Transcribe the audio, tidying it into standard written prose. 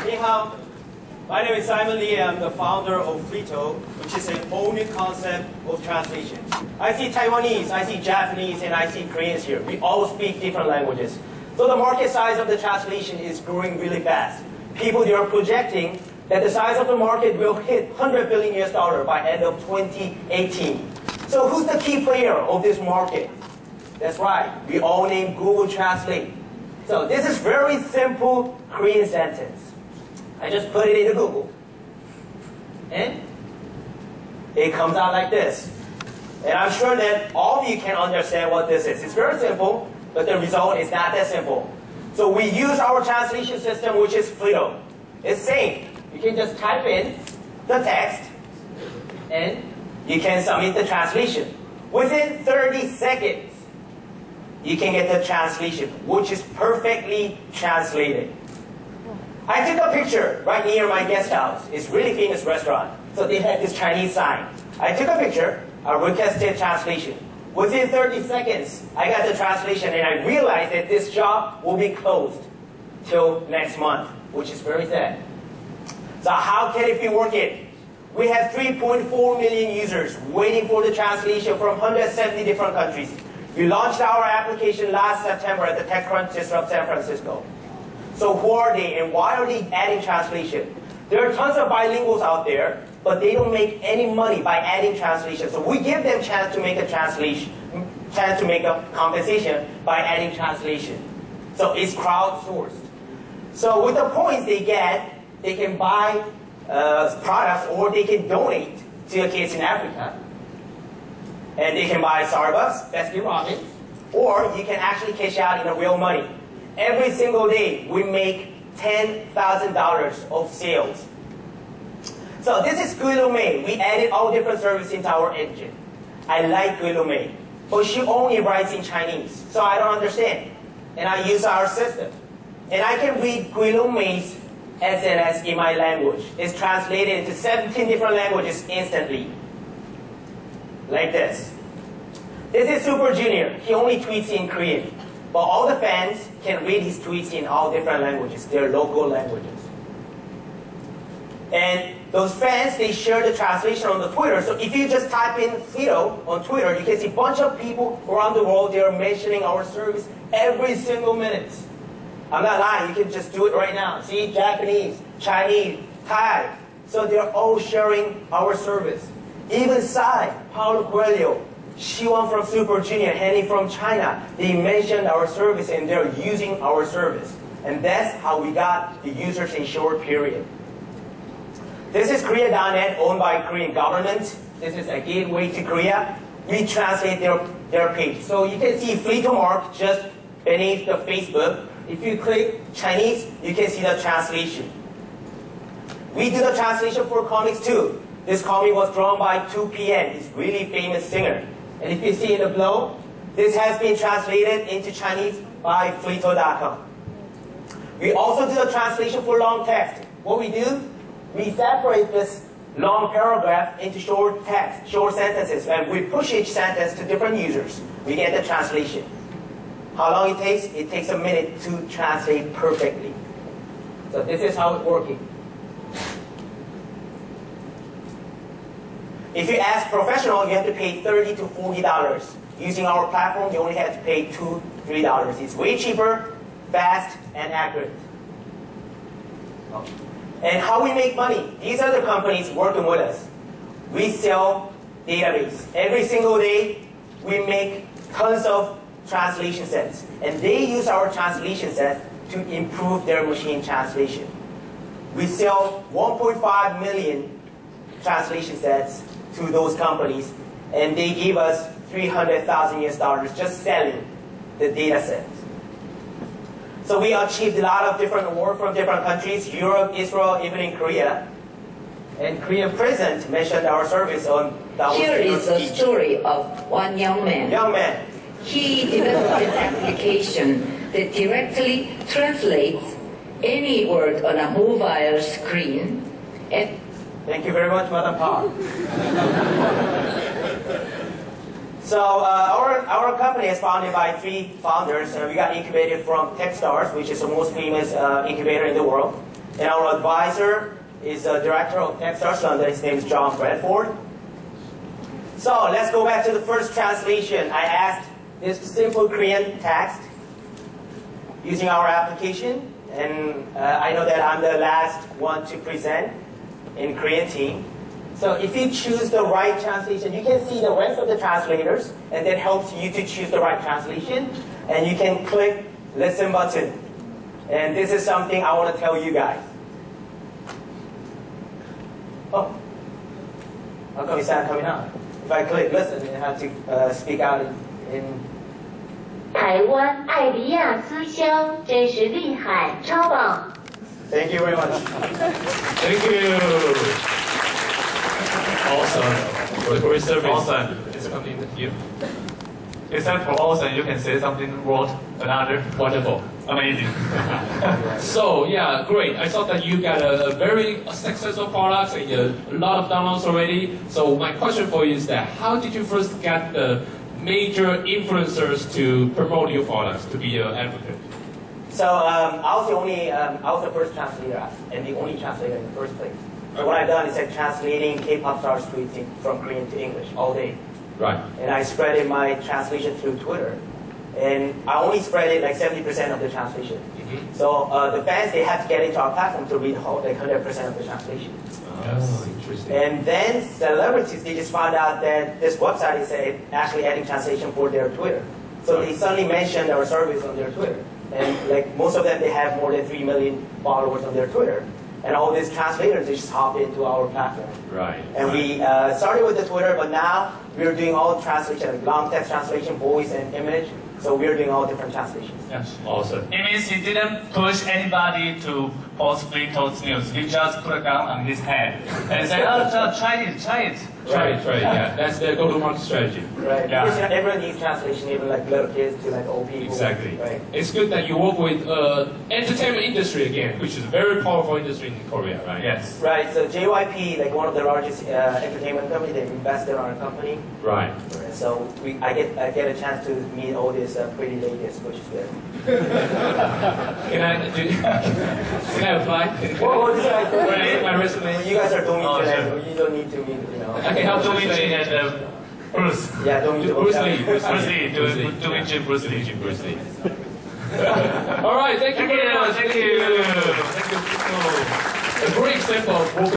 Ni hao. My name is Simon Lee. I'm the founder of Frito, which is a whole new concept of translation. I see Taiwanese, I see Japanese, and I see Koreans here. We all speak different languages. So the market size of the translation is growing really fast. People, they are projecting that the size of the market will hit $100 billion by end of 2018. So who's the key player of this market? That's right, we all name Google Translate. So this is very simple Korean sentence. I just put it into Google. And it comes out like this. And I'm sure that all of you can understand what this is. It's very simple, but the result is not that simple. So we use our translation system, which is Frito. It's same. You can just type in the text, and you can submit the translation. Within 30 seconds, you can get the translation, which is perfectly translated. I took a picture right near my guest house. It's a really famous restaurant. So they had this Chinese sign. I took a picture. I requested translation. Within 30 seconds, I got the translation, and I realized that this job will be closed till next month, which is very sad. So how can it be working? We have 3.4 million users waiting for the translation from 170 different countries. We launched our application last September at the TechCrunch Disrupt San Francisco. So who are they and why are they adding translation? There are tons of bilinguals out there, but they don't make any money by adding translation. So we give them a chance to make a translation, chance to make a compensation by adding translation. So it's crowdsourced. So with the points they get, they can buy products or they can donate to the kids in Africa. And they can buy Starbucks, Baskin Robbins, or you can actually cash out in real money. Every single day, we make $10,000 of sales. So this is Gulumei. We added all different services into our engine. I like Gulumei, but she only writes in Chinese, so I don't understand. And I use our system. And I can read Gulumei's SNS in my language. It's translated into 17 different languages instantly. Like this. This is Super Junior. He only tweets in Korean. But all the fans can read his tweets in all different languages, their local languages. And those fans, they share the translation on the Twitter. So if you just type in Frito on Twitter, you can see a bunch of people around the world, they are mentioning our service every single minute. I'm not lying, you can just do it right now. See, Japanese, Chinese, Thai. So they're all sharing our service. Even Sai, Paulo Coelho, Shiwan from Super Junior, Henny from China, they mentioned our service and they're using our service. And that's how we got the users in short period. This is Korea.net, owned by Korean government. This is a gateway to Korea. We translate their page. So you can see Frito mark just beneath the Facebook. If you click Chinese, you can see the translation. We do the translation for comics too. This comic was drawn by 2PM. He's a really famous singer. And if you see in the below, this has been translated into Chinese by Frito.com. We also do a translation for long text. What we do, we separate this long paragraph into short text, short sentences, and we push each sentence to different users. We get the translation. How long it takes? It takes a minute to translate perfectly. So this is how it's working. If you ask professional, you have to pay $30 to $40. Using our platform, you only have to pay $2, $3. It's way cheaper, fast, and accurate. And how we make money? These are the companies working with us. We sell database. Every single day, we make tons of translation sets. And they use our translation set to improve their machine translation. We sell 1.5 million translation sets to those companies, and they give us $300,000 just selling the data sets. So we achieved a lot of different awards from different countries, Europe, Israel, even in Korea. And Korean president mentioned our service on Davos. Here is a story of one young man. He developed an application that directly translates any word on a mobile screen. And thank you very much, Madam Pa. So our company is founded by 3 founders. We got incubated from Techstars, which is the most famous incubator in the world. And our advisor is the director of Techstars London. His name is John Bradford. So let's go back to the first translation. I asked this simple Korean text using our application. And I know that I'm the last one to present in Korean team. So if you choose the right translation, you can see the rest of the translators, and that helps you to choose the right translation. And you can click listen button. And this is something I want to tell you guys. Oh, how come it's not coming out? If I click listen, I have to speak out in 台湾艾迪亚思乡真是厉害，超棒！ Thank you very much. Thank you. Awesome. For the great service. Awesome. It's coming to you. Except for awesome, you can say something word, another. Wonderful. Amazing. So yeah, great. I saw that you got a very successful product and a lot of downloads already. So my question for you is that how did you first get the major influencers to promote your products, to be an advocate? So I was the first translator and the only translator in the first place. So what I've done is like translating K-pop stars tweets from Korean to English all day. Right. And I spread my translation through Twitter. And I only spread it like 70% of the translation. Mm-hmm. So the fans, they have to get into our platform to read like 100% of the translation. Oh, interesting. And then celebrities, they just found out that this website is actually adding translation for their Twitter. So they suddenly mentioned our service on their Twitter. And like most of them, they have more than 3 million followers on their Twitter. And all these translators, they just hop into our platform. Right. And we started with the Twitter, but now we're doing all translation, like long text translation, voice and image. So we're doing all different translations. Yes. Awesome. It means he didn't push anybody to post Frito's news. He just put a gun on his head and said, "Oh, just try it. Try it. Yeah, that's the go-to-market strategy. Right. Yeah. Because everyone needs translation, even like little kids to like old people. Exactly. Right. It's good that you work with entertainment industry again, which is a very powerful industry in Korea, right? Yes. Right. So JYP, like one of the largest entertainment company, they invested in our company. Right. So I get a chance to meet all these pretty ladies, which is good. Can I apply? What do you guys do? Where is my resume? You guys are doing Oh, sure. You don't need to meet, you know. I can help Doing translate. and Bruce. Yeah, don't need to. Bruce Lee. Bruce Lee. Bruce Lee. All right, thank you very much. Thank you. Thank you. A great example of